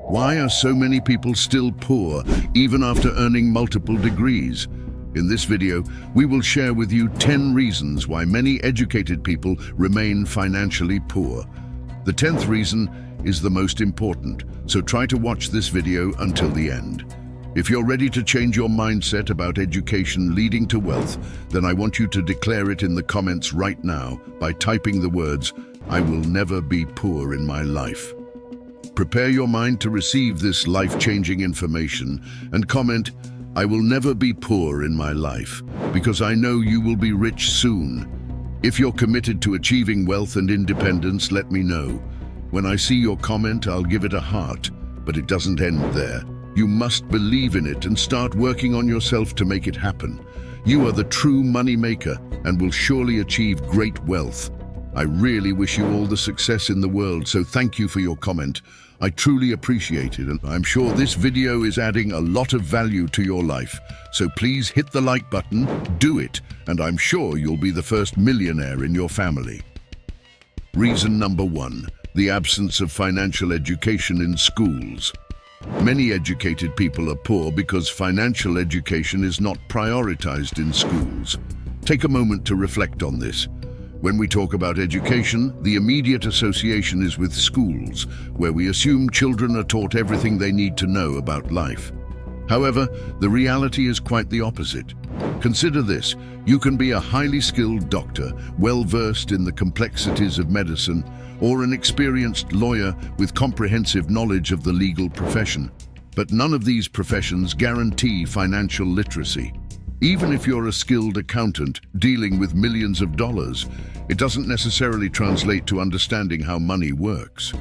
Why are so many people still poor, even after earning multiple degrees? In this video, we will share with you 10 reasons why many educated people remain financially poor. The 10th reason is the most important, so try to watch this video until the end. If you're ready to change your mindset about education leading to wealth, then I want you to declare it in the comments right now by typing the words, "I will never be poor in my life." Prepare your mind to receive this life-changing information and comment, "I will never be poor in my life, because I know you will be rich soon." If you're committed to achieving wealth and independence, let me know. When I see your comment, I'll give it a heart, but it doesn't end there. You must believe in it and start working on yourself to make it happen. You are the true money maker and will surely achieve great wealth. I really wish you all the success in the world, so thank you for your comment. I truly appreciate it, and I'm sure this video is adding a lot of value to your life. So please hit the like button, do it, and I'm sure you'll be the first millionaire in your family. Reason number 1, the absence of financial education in schools. Many educated people are poor because financial education is not prioritized in schools. Take a moment to reflect on this. When we talk about education, the immediate association is with schools, where we assume children are taught everything they need to know about life. However, the reality is quite the opposite. Consider this: you can be a highly skilled doctor, well-versed in the complexities of medicine, or an experienced lawyer with comprehensive knowledge of the legal profession. But none of these professions guarantee financial literacy. Even if you're a skilled accountant dealing with millions of dollars, it doesn't necessarily translate to understanding how money works.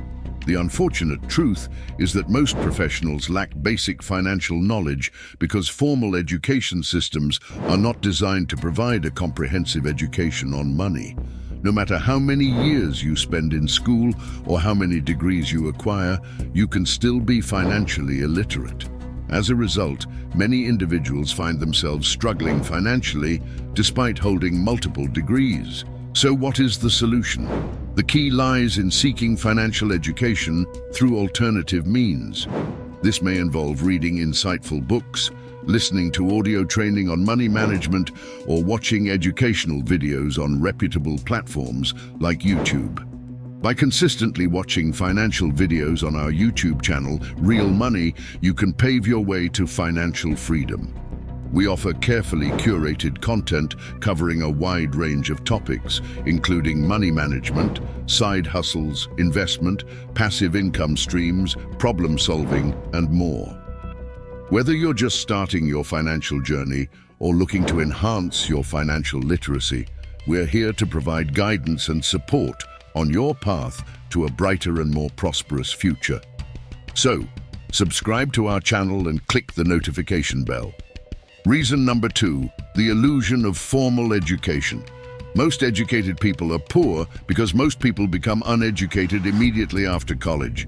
The unfortunate truth is that most professionals lack basic financial knowledge because formal education systems are not designed to provide a comprehensive education on money. No matter how many years you spend in school or how many degrees you acquire, you can still be financially illiterate. As a result, many individuals find themselves struggling financially despite holding multiple degrees. So what is the solution? The key lies in seeking financial education through alternative means. This may involve reading insightful books, listening to audio training on money management, or watching educational videos on reputable platforms like YouTube. By consistently watching financial videos on our YouTube channel, Real Money, you can pave your way to financial freedom. We offer carefully curated content covering a wide range of topics, including money management, side hustles, investment, passive income streams, problem solving, and more. Whether you're just starting your financial journey or looking to enhance your financial literacy, we're here to provide guidance and support on your path to a brighter and more prosperous future. So, subscribe to our channel and click the notification bell. Reason number 2, the illusion of formal education. Most educated people are poor because most people become uneducated immediately after college.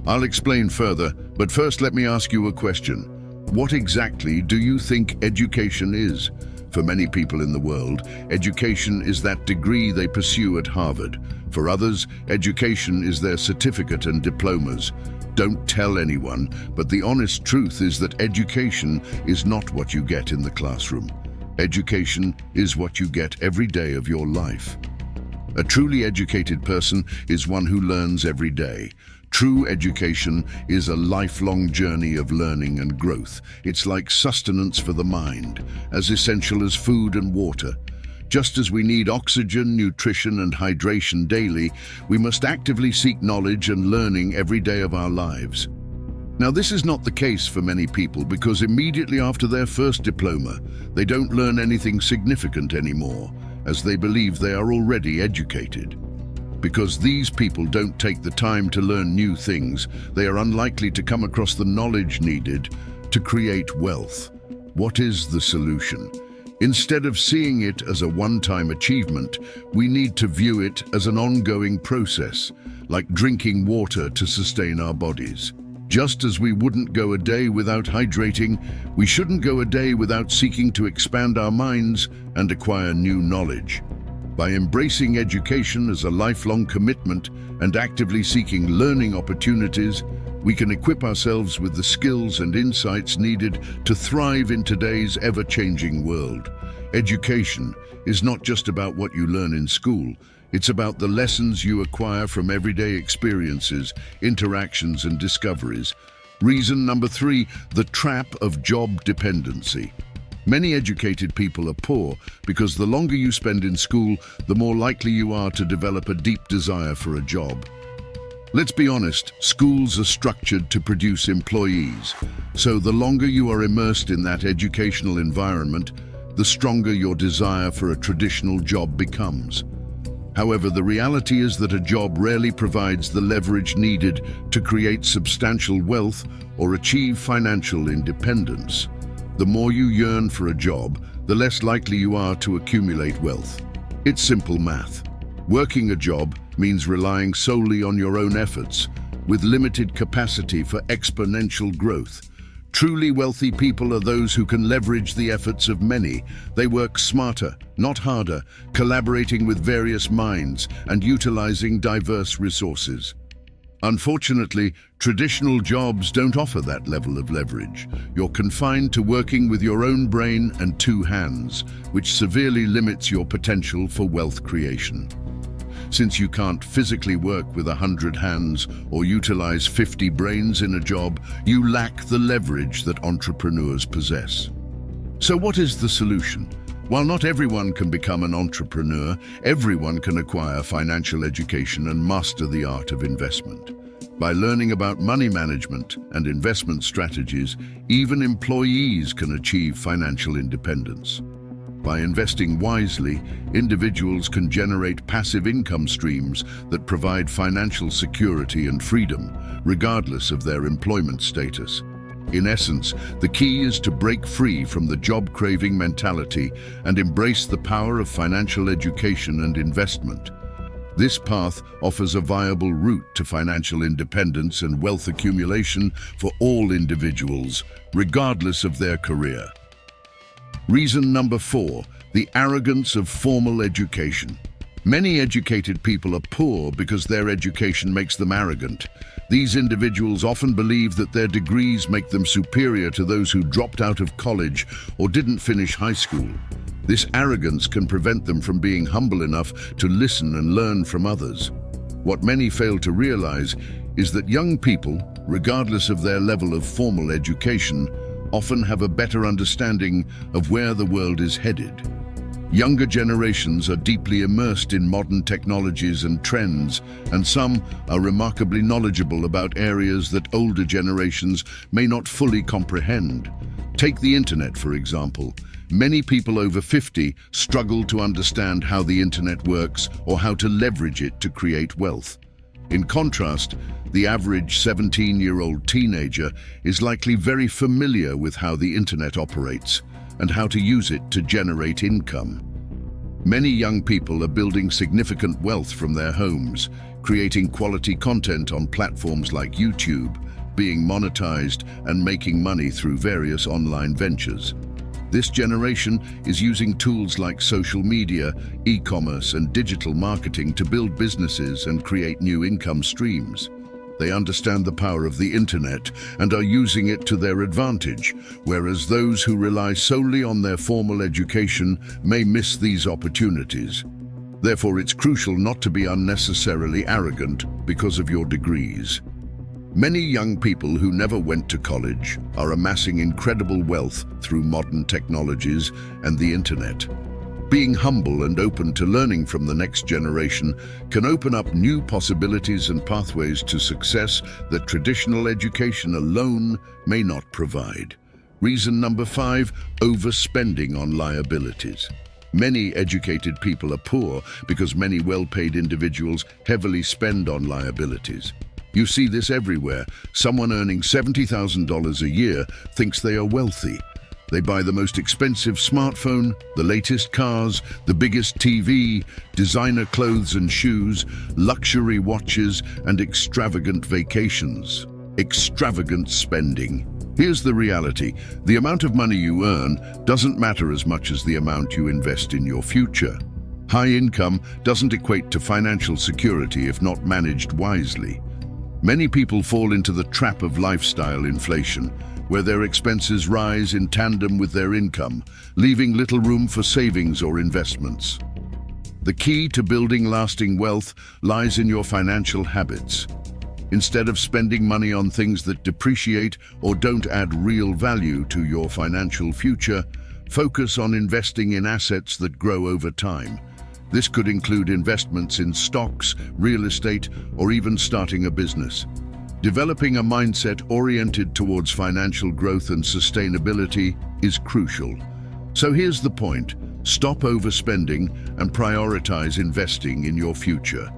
I'll explain further, but first let me ask you a question. What exactly do you think education is? For many people in the world, education is that degree they pursue at Harvard. For others, education is their certificate and diplomas. Don't tell anyone, but the honest truth is that education is not what you get in the classroom. Education is what you get every day of your life. A truly educated person is one who learns every day. True education is a lifelong journey of learning and growth. It's like sustenance for the mind, as essential as food and water. Just as we need oxygen, nutrition, and hydration daily, we must actively seek knowledge and learning every day of our lives. Now, this is not the case for many people because immediately after their first diploma, they don't learn anything significant anymore, as they believe they are already educated. Because these people don't take the time to learn new things, they are unlikely to come across the knowledge needed to create wealth. What is the solution? Instead of seeing it as a one-time achievement, we need to view it as an ongoing process, like drinking water to sustain our bodies. Just as we wouldn't go a day without hydrating, we shouldn't go a day without seeking to expand our minds and acquire new knowledge. By embracing education as a lifelong commitment and actively seeking learning opportunities, we can equip ourselves with the skills and insights needed to thrive in today's ever-changing world. Education is not just about what you learn in school. It's about the lessons you acquire from everyday experiences, interactions, and discoveries. Reason number 3, the trap of job dependency. Many educated people are poor because the longer you spend in school, the more likely you are to develop a deep desire for a job. Let's be honest, schools are structured to produce employees. So the longer you are immersed in that educational environment, the stronger your desire for a traditional job becomes. However, the reality is that a job rarely provides the leverage needed to create substantial wealth or achieve financial independence. The more you yearn for a job, the less likely you are to accumulate wealth. It's simple math. Working a job means relying solely on your own efforts, with limited capacity for exponential growth. Truly wealthy people are those who can leverage the efforts of many. They work smarter, not harder, collaborating with various minds and utilizing diverse resources. Unfortunately, traditional jobs don't offer that level of leverage. You're confined to working with your own brain and 2 hands, which severely limits your potential for wealth creation. Since you can't physically work with 100 hands or utilize 50 brains in a job, you lack the leverage that entrepreneurs possess. So what is the solution? While not everyone can become an entrepreneur, everyone can acquire financial education and master the art of investment. By learning about money management and investment strategies, even employees can achieve financial independence. By investing wisely, individuals can generate passive income streams that provide financial security and freedom, regardless of their employment status. In essence, the key is to break free from the job-craving mentality and embrace the power of financial education and investment. This path offers a viable route to financial independence and wealth accumulation for all individuals, regardless of their career. Reason number 4, the arrogance of formal education. Many educated people are poor because their education makes them arrogant. These individuals often believe that their degrees make them superior to those who dropped out of college or didn't finish high school. This arrogance can prevent them from being humble enough to listen and learn from others. What many fail to realize is that young people, regardless of their level of formal education, often have a better understanding of where the world is headed. Younger generations are deeply immersed in modern technologies and trends, and some are remarkably knowledgeable about areas that older generations may not fully comprehend. Take the internet, for example. Many people over 50 struggle to understand how the internet works or how to leverage it to create wealth. In contrast, the average 17-year-old teenager is likely very familiar with how the internet operates and how to use it to generate income. Many young people are building significant wealth from their homes, creating quality content on platforms like YouTube, being monetized, and making money through various online ventures. This generation is using tools like social media, e-commerce, and digital marketing to build businesses and create new income streams. They understand the power of the internet and are using it to their advantage, whereas those who rely solely on their formal education may miss these opportunities. Therefore, it's crucial not to be unnecessarily arrogant because of your degrees. Many young people who never went to college are amassing incredible wealth through modern technologies and the internet. Being humble and open to learning from the next generation can open up new possibilities and pathways to success that traditional education alone may not provide. Reason number 5, overspending on liabilities. Many educated people are poor because many well-paid individuals heavily spend on liabilities. You see this everywhere. Someone earning $70,000 a year thinks they are wealthy. They buy the most expensive smartphone, the latest cars, the biggest TV, designer clothes and shoes, luxury watches, and extravagant vacations. Extravagant spending. Here's the reality. The amount of money you earn doesn't matter as much as the amount you invest in your future. High income doesn't equate to financial security if not managed wisely. Many people fall into the trap of lifestyle inflation, where their expenses rise in tandem with their income, leaving little room for savings or investments. The key to building lasting wealth lies in your financial habits. Instead of spending money on things that depreciate or don't add real value to your financial future, focus on investing in assets that grow over time. This could include investments in stocks, real estate, or even starting a business. Developing a mindset oriented towards financial growth and sustainability is crucial. So here's the point: stop overspending and prioritize investing in your future.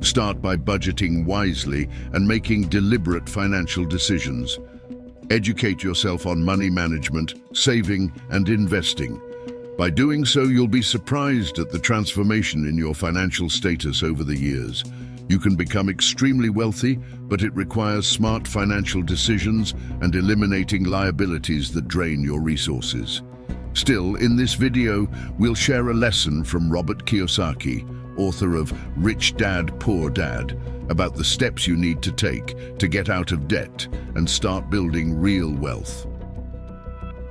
Start by budgeting wisely and making deliberate financial decisions. Educate yourself on money management, saving, and investing. By doing so, you'll be surprised at the transformation in your financial status over the years. You can become extremely wealthy, but it requires smart financial decisions and eliminating liabilities that drain your resources. Still, in this video, we'll share a lesson from Robert Kiyosaki, author of Rich Dad, Poor Dad, about the steps you need to take to get out of debt and start building real wealth.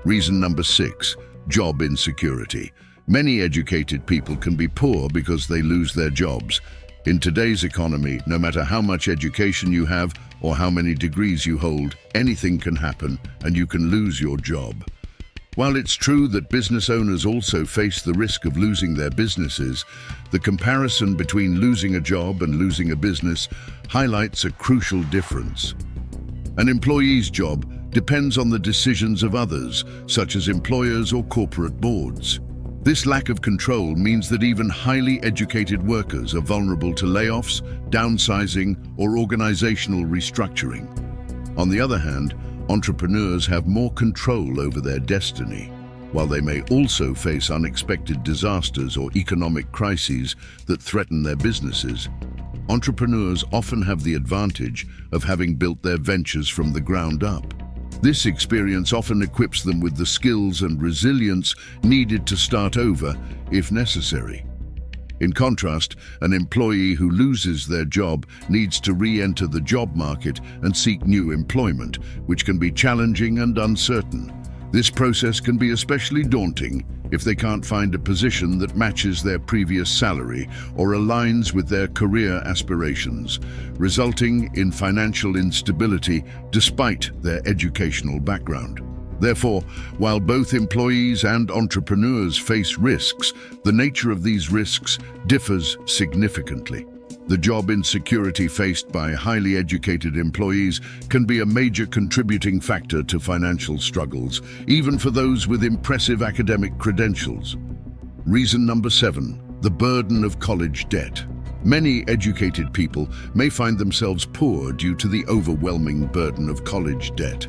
Reason number 6, job insecurity. Many educated people can be poor because they lose their jobs. In today's economy, no matter how much education you have or how many degrees you hold, anything can happen and you can lose your job. While it's true that business owners also face the risk of losing their businesses, the comparison between losing a job and losing a business highlights a crucial difference. An employee's job depends on the decisions of others, such as employers or corporate boards. This lack of control means that even highly educated workers are vulnerable to layoffs, downsizing, or organizational restructuring. On the other hand, entrepreneurs have more control over their destiny. While they may also face unexpected disasters or economic crises that threaten their businesses, entrepreneurs often have the advantage of having built their ventures from the ground up. This experience often equips them with the skills and resilience needed to start over if necessary. In contrast, an employee who loses their job needs to re-enter the job market and seek new employment, which can be challenging and uncertain. This process can be especially daunting if they can't find a position that matches their previous salary or aligns with their career aspirations, resulting in financial instability despite their educational background. Therefore, while both employees and entrepreneurs face risks, the nature of these risks differs significantly. The job insecurity faced by highly educated employees can be a major contributing factor to financial struggles, even for those with impressive academic credentials. Reason number 7, the burden of college debt. Many educated people may find themselves poor due to the overwhelming burden of college debt.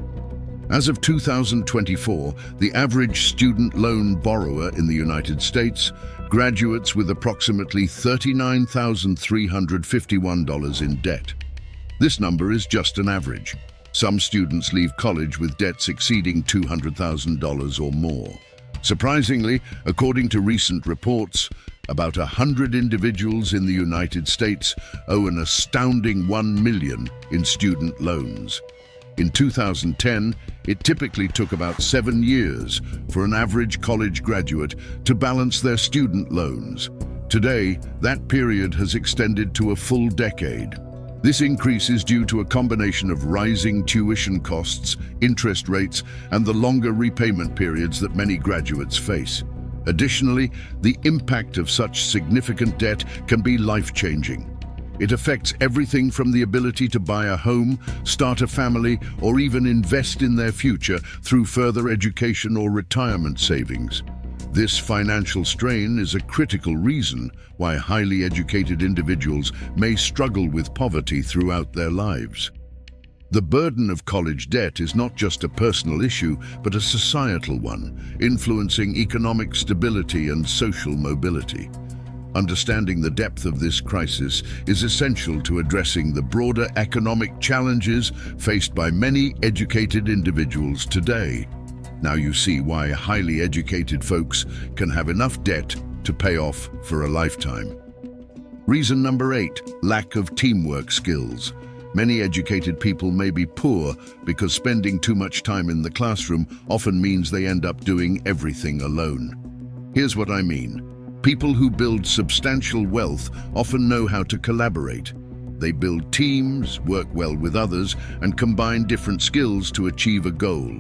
As of 2024, the average student loan borrower in the United States graduates with approximately $39,351 in debt. This number is just an average. Some students leave college with debts exceeding $200,000 or more. Surprisingly, according to recent reports, about 100 individuals in the United States owe an astounding $1 million in student loans. In 2010, it typically took about 7 years for an average college graduate to balance their student loans. Today, that period has extended to a full decade. This increase is due to a combination of rising tuition costs, interest rates, and the longer repayment periods that many graduates face. Additionally, the impact of such significant debt can be life-changing. It affects everything from the ability to buy a home, start a family, or even invest in their future through further education or retirement savings. This financial strain is a critical reason why highly educated individuals may struggle with poverty throughout their lives. The burden of college debt is not just a personal issue, but a societal one, influencing economic stability and social mobility. Understanding the depth of this crisis is essential to addressing the broader economic challenges faced by many educated individuals today. Now you see why highly educated folks can have enough debt to pay off for a lifetime. Reason number 8, lack of teamwork skills. Many educated people may be poor because spending too much time in the classroom often means they end up doing everything alone. Here's what I mean. People who build substantial wealth often know how to collaborate. They build teams, work well with others, and combine different skills to achieve a goal.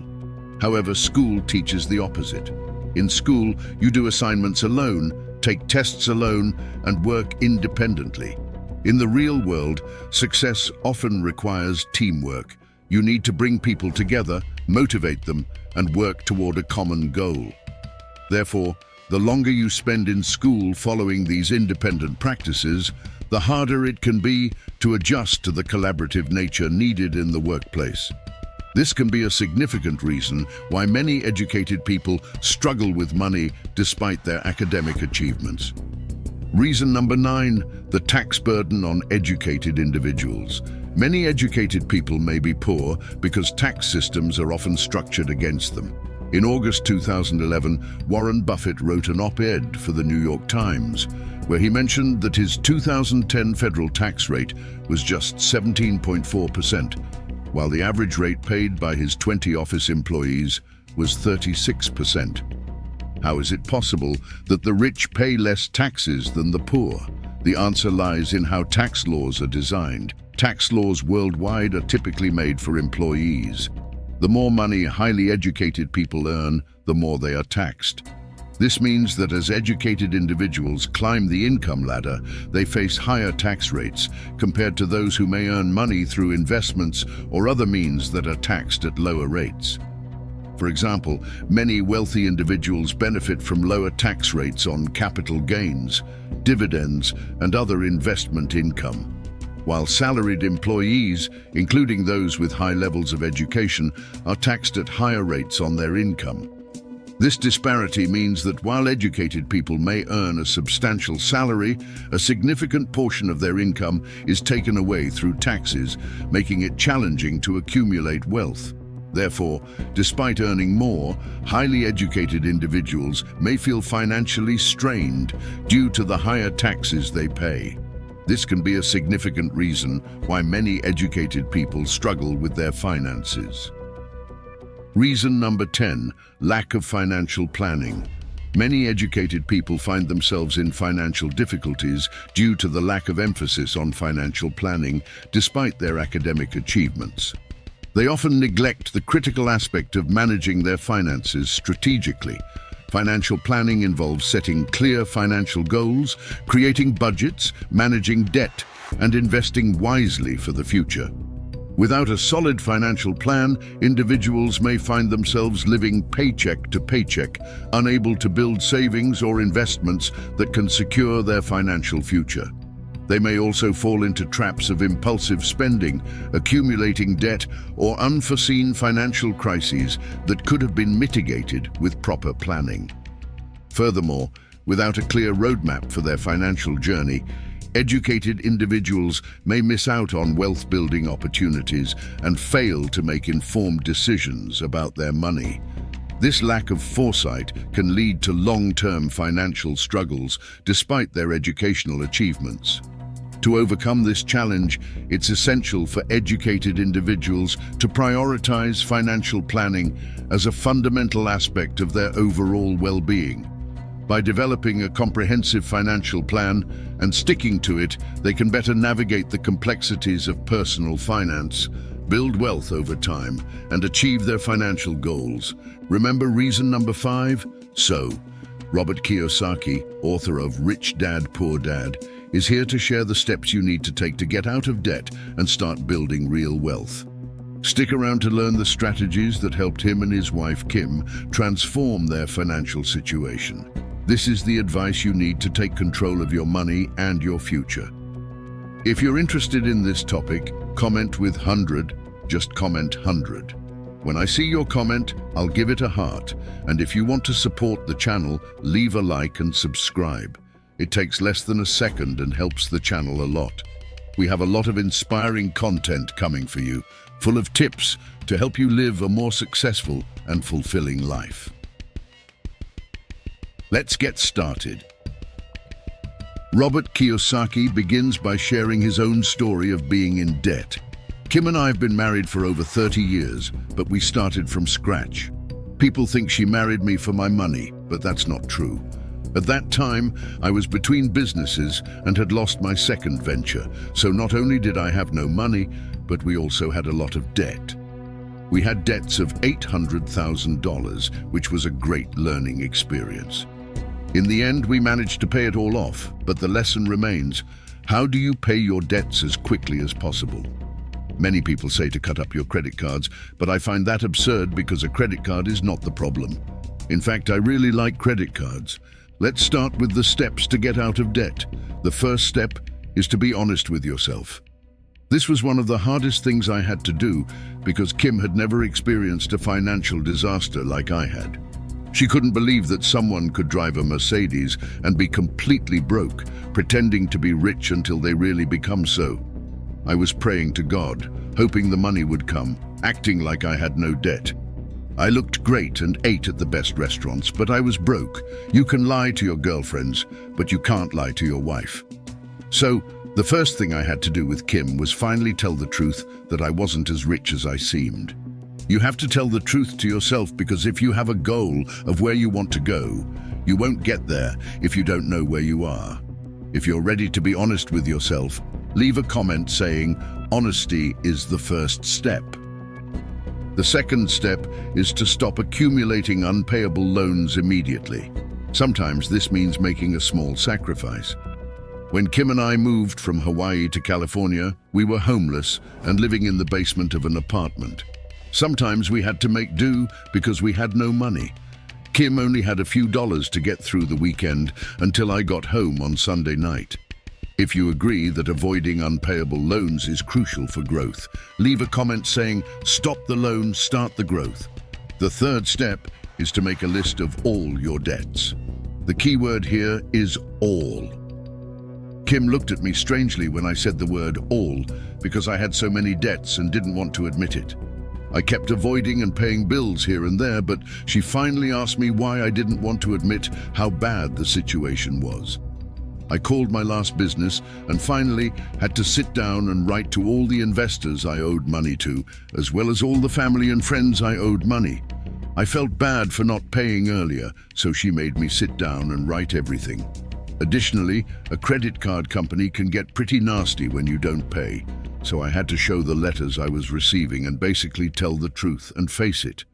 However, school teaches the opposite. In school, you do assignments alone, take tests alone, and work independently. In the real world, success often requires teamwork. You need to bring people together, motivate them, and work toward a common goal. Therefore, the longer you spend in school following these independent practices, the harder it can be to adjust to the collaborative nature needed in the workplace. This can be a significant reason why many educated people struggle with money despite their academic achievements. Reason number 9, the tax burden on educated individuals. Many educated people may be poor because tax systems are often structured against them. In August 2011, Warren Buffett wrote an op-ed for the New York Times, where he mentioned that his 2010 federal tax rate was just 17.4%, while the average rate paid by his 20 office employees was 36%. How is it possible that the rich pay less taxes than the poor? The answer lies in how tax laws are designed. Tax laws worldwide are typically made for employees. The more money highly educated people earn, the more they are taxed. This means that as educated individuals climb the income ladder, they face higher tax rates compared to those who may earn money through investments or other means that are taxed at lower rates. For example, many wealthy individuals benefit from lower tax rates on capital gains, dividends, and other investment income, while salaried employees, including those with high levels of education, are taxed at higher rates on their income. This disparity means that while educated people may earn a substantial salary, a significant portion of their income is taken away through taxes, making it challenging to accumulate wealth. Therefore, despite earning more, highly educated individuals may feel financially strained due to the higher taxes they pay. This can be a significant reason why many educated people struggle with their finances. Reason number 10, lack of financial planning. Many educated people find themselves in financial difficulties due to the lack of emphasis on financial planning despite their academic achievements. They often neglect the critical aspect of managing their finances strategically. Financial planning involves setting clear financial goals, creating budgets, managing debt, and investing wisely for the future. Without a solid financial plan, individuals may find themselves living paycheck to paycheck, unable to build savings or investments that can secure their financial future. They may also fall into traps of impulsive spending, accumulating debt, or unforeseen financial crises that could have been mitigated with proper planning. Furthermore, without a clear roadmap for their financial journey, educated individuals may miss out on wealth-building opportunities and fail to make informed decisions about their money. This lack of foresight can lead to long-term financial struggles despite their educational achievements. To overcome this challenge, it's essential for educated individuals to prioritize financial planning as a fundamental aspect of their overall well-being. By developing a comprehensive financial plan and sticking to it, they can better navigate the complexities of personal finance, build wealth over time, and achieve their financial goals. Remember reason number 5? Robert Kiyosaki, author of Rich Dad, Poor Dad, is here to share the steps you need to take to get out of debt and start building real wealth. Stick around to learn the strategies that helped him and his wife Kim transform their financial situation. This is the advice you need to take control of your money and your future. If you're interested in this topic, comment with 100, just comment 100. When I see your comment, I'll give it a heart, and if you want to support the channel, leave a like and subscribe. It takes less than a second and helps the channel a lot. We have a lot of inspiring content coming for you, full of tips to help you live a more successful and fulfilling life. Let's get started. Robert Kiyosaki begins by sharing his own story of being in debt. Kim and I have been married for over 30 years, but we started from scratch. People think she married me for my money, but that's not true. At that time, I was between businesses and had lost my second venture, so not only did I have no money, but we also had a lot of debt. We had debts of $800,000, which was a great learning experience. In the end, we managed to pay it all off, but the lesson remains: how do you pay your debts as quickly as possible? Many people say to cut up your credit cards, but I find that absurd because a credit card is not the problem. In fact, I really like credit cards. Let's start with the steps to get out of debt. The first step is to be honest with yourself. This was one of the hardest things I had to do because Kim had never experienced a financial disaster like I had. She couldn't believe that someone could drive a Mercedes and be completely broke, pretending to be rich until they really become so. I was praying to God, hoping the money would come, acting like I had no debt. I looked great and ate at the best restaurants, but I was broke. You can lie to your girlfriends, but you can't lie to your wife. So, the first thing I had to do with Kim was finally tell the truth that I wasn't as rich as I seemed. You have to tell the truth to yourself because if you have a goal of where you want to go, you won't get there if you don't know where you are. If you're ready to be honest with yourself, leave a comment saying, "Honesty is the first step." The second step is to stop accumulating unpayable loans immediately. Sometimes this means making a small sacrifice. When Kim and I moved from Hawaii to California, we were homeless and living in the basement of an apartment. Sometimes we had to make do because we had no money. Kim only had a few dollars to get through the weekend until I got home on Sunday night. If you agree that avoiding unpayable loans is crucial for growth, leave a comment saying, "Stop the loan, start the growth." The third step is to make a list of all your debts. The key word here is all. Kim looked at me strangely when I said the word all because I had so many debts and didn't want to admit it. I kept avoiding and paying bills here and there, but she finally asked me why I didn't want to admit how bad the situation was. I called my last business and finally had to sit down and write to all the investors I owed money to, as well as all the family and friends I owed money. I felt bad for not paying earlier, so she made me sit down and write everything. Additionally, a credit card company can get pretty nasty when you don't pay, so I had to show the letters I was receiving and basically tell the truth and face it.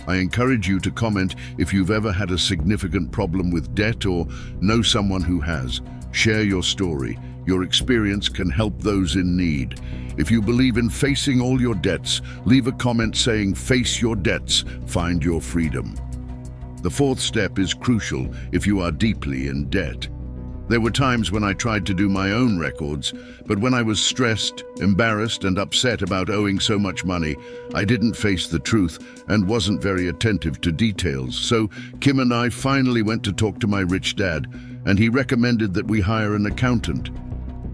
I encourage you to comment if you've ever had a significant problem with debt or know someone who has. Share your story. Your experience can help those in need. If you believe in facing all your debts, leave a comment saying, "Face your debts, find your freedom." The fourth step is crucial if you are deeply in debt. There were times when I tried to do my own records, but when I was stressed, embarrassed, and upset about owing so much money, I didn't face the truth and wasn't very attentive to details. So Kim and I finally went to talk to my rich dad, and he recommended that we hire an accountant.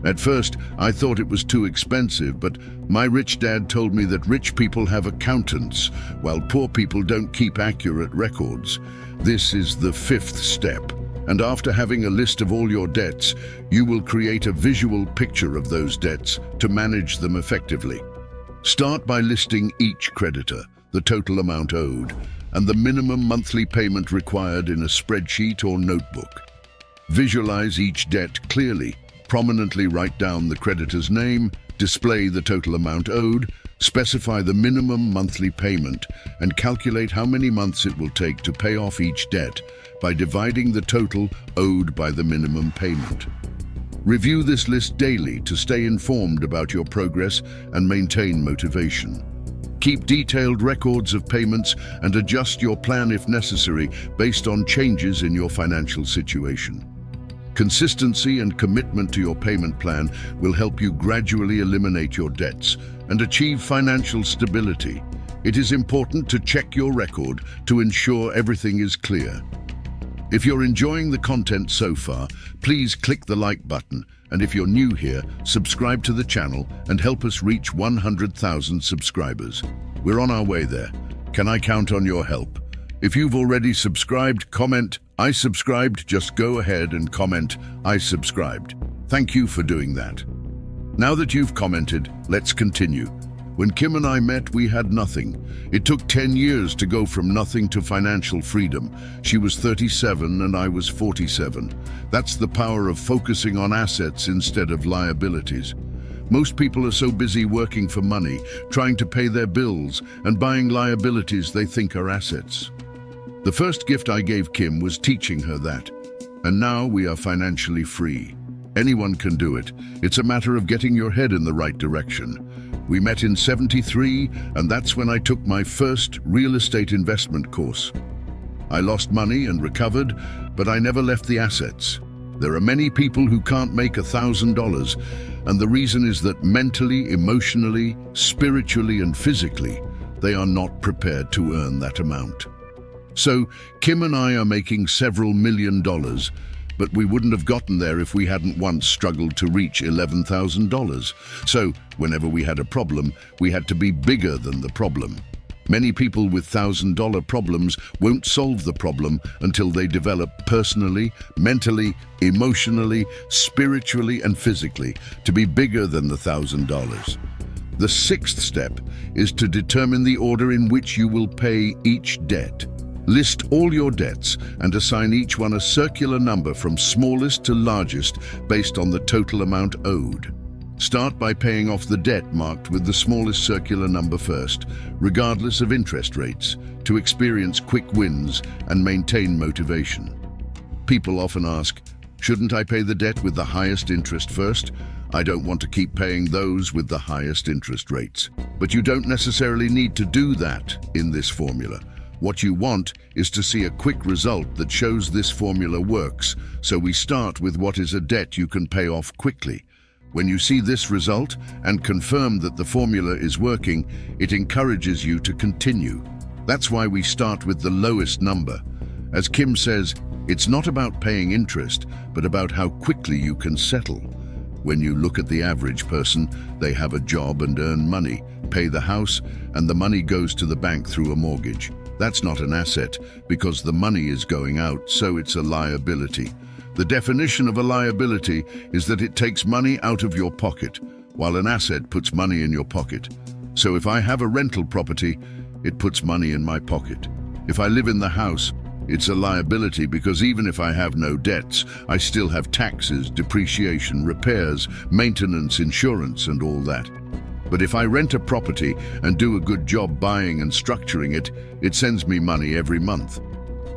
At first, I thought it was too expensive, but my rich dad told me that rich people have accountants, while poor people don't keep accurate records. This is the fifth step. And after having a list of all your debts, you will create a visual picture of those debts to manage them effectively. Start by listing each creditor, the total amount owed, and the minimum monthly payment required in a spreadsheet or notebook. Visualize each debt clearly. Prominently write down the creditor's name, display the total amount owed, specify the minimum monthly payment, and calculate how many months it will take to pay off each debt by dividing the total owed by the minimum payment. Review this list daily to stay informed about your progress and maintain motivation. Keep detailed records of payments and adjust your plan if necessary based on changes in your financial situation. Consistency and commitment to your payment plan will help you gradually eliminate your debts and achieve financial stability. It is important to check your record to ensure everything is clear. If you're enjoying the content so far, please click the like button, and if you're new here, subscribe to the channel and help us reach 100,000 subscribers. We're on our way there. Can I count on your help? If you've already subscribed, comment, "I subscribed." Just go ahead and comment, "I subscribed." Thank you for doing that. Now that you've commented, let's continue. When Kim and I met, we had nothing. It took 10 years to go from nothing to financial freedom. She was 37 and I was 47. That's the power of focusing on assets instead of liabilities. Most people are so busy working for money, trying to pay their bills, and buying liabilities they think are assets. The first gift I gave Kim was teaching her that. And now we are financially free. Anyone can do it. It's a matter of getting your head in the right direction. We met in '73, and that's when I took my first real estate investment course. I lost money and recovered, but I never left the assets. There are many people who can't make $1,000, and the reason is that mentally, emotionally, spiritually, and physically, they are not prepared to earn that amount. So, Kim and I are making several $1 million, but we wouldn't have gotten there if we hadn't once struggled to reach $11,000. So, whenever we had a problem, we had to be bigger than the problem. Many people with $1,000 problems won't solve the problem until they develop personally, mentally, emotionally, spiritually, and physically to be bigger than the $1,000. The sixth step is to determine the order in which you will pay each debt. List all your debts and assign each one a circular number from smallest to largest based on the total amount owed. Start by paying off the debt marked with the smallest circular number first, regardless of interest rates, to experience quick wins and maintain motivation. People often ask, shouldn't I pay the debt with the highest interest first? I don't want to keep paying those with the highest interest rates. But you don't necessarily need to do that in this formula. What you want is to see a quick result that shows this formula works, so we start with what is a debt you can pay off quickly. When you see this result and confirm that the formula is working, it encourages you to continue. That's why we start with the lowest number. As Kim says, it's not about paying interest, but about how quickly you can settle. When you look at the average person, they have a job and earn money, pay the house, and the money goes to the bank through a mortgage. That's not an asset because the money is going out, so it's a liability. The definition of a liability is that it takes money out of your pocket, while an asset puts money in your pocket. So if I have a rental property, it puts money in my pocket. If I live in the house, it's a liability because even if I have no debts, I still have taxes, depreciation, repairs, maintenance, insurance, and all that. But if I rent a property and do a good job buying and structuring it, it sends me money every month.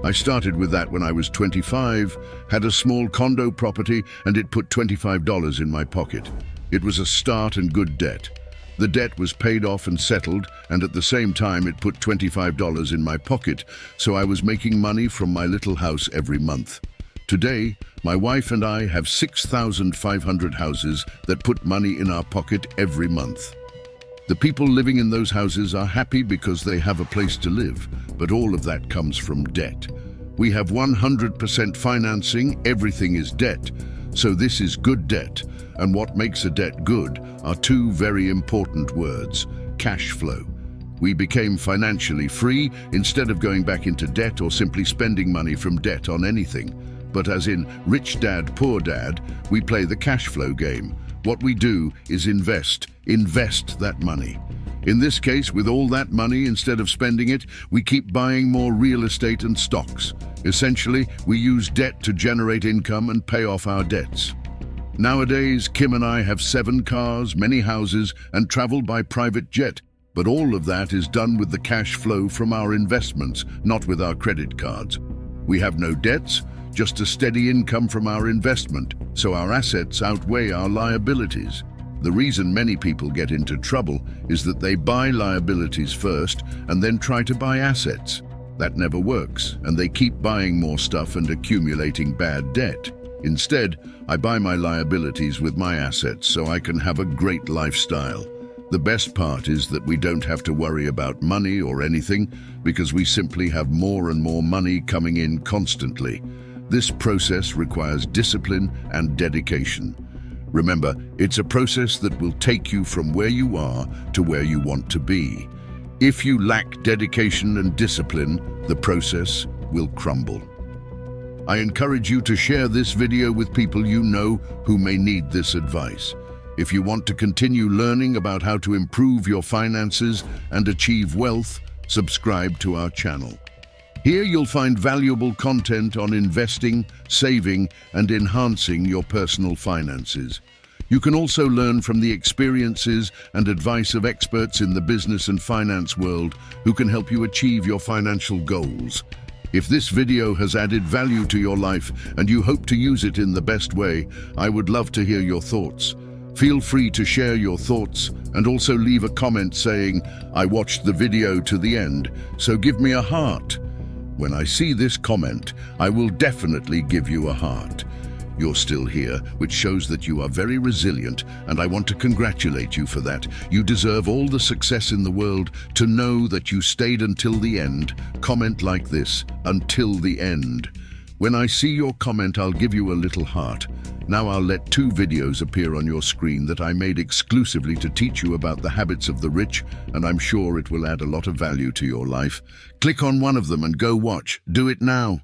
I started with that when I was 25, had a small condo property, and it put $25 in my pocket. It was a start and good debt. The debt was paid off and settled, and at the same time it put $25 in my pocket, so I was making money from my little house every month. Today, my wife and I have 6,500 houses that put money in our pocket every month. The people living in those houses are happy because they have a place to live, but all of that comes from debt. We have 100% financing, everything is debt, so this is good debt. And what makes a debt good are two very important words: cash flow. We became financially free instead of going back into debt or simply spending money from debt on anything. But as in Rich Dad, Poor Dad, we play the cash flow game. What we do is invest that money. In this case, with all that money, instead of spending it, we keep buying more real estate and stocks. Essentially, we use debt to generate income and pay off our debts. Nowadays, Kim and I have 7 cars, many houses, and travel by private jet. But all of that is done with the cash flow from our investments, not with our credit cards. We have no debts, just a steady income from our investment, so our assets outweigh our liabilities. The reason many people get into trouble is that they buy liabilities first and then try to buy assets. That never works, and they keep buying more stuff and accumulating bad debt. Instead, I buy my liabilities with my assets so I can have a great lifestyle. The best part is that we don't have to worry about money or anything because we simply have more and more money coming in constantly. This process requires discipline and dedication. Remember, it's a process that will take you from where you are to where you want to be. If you lack dedication and discipline, the process will crumble. I encourage you to share this video with people you know who may need this advice. If you want to continue learning about how to improve your finances and achieve wealth, subscribe to our channel. Here you'll find valuable content on investing, saving, and enhancing your personal finances. You can also learn from the experiences and advice of experts in the business and finance world who can help you achieve your financial goals. If this video has added value to your life and you hope to use it in the best way, I would love to hear your thoughts. Feel free to share your thoughts and also leave a comment saying, "I watched the video to the end, so give me a heart." When I see this comment, I will definitely give you a heart. You're still here, which shows that you are very resilient, and I want to congratulate you for that. You deserve all the success in the world. To know that you stayed until the end, comment like this, "until the end." When I see your comment, I'll give you a little heart. Now I'll let 2 videos appear on your screen that I made exclusively to teach you about the habits of the rich, and I'm sure it will add a lot of value to your life. Click on one of them and go watch. Do it now.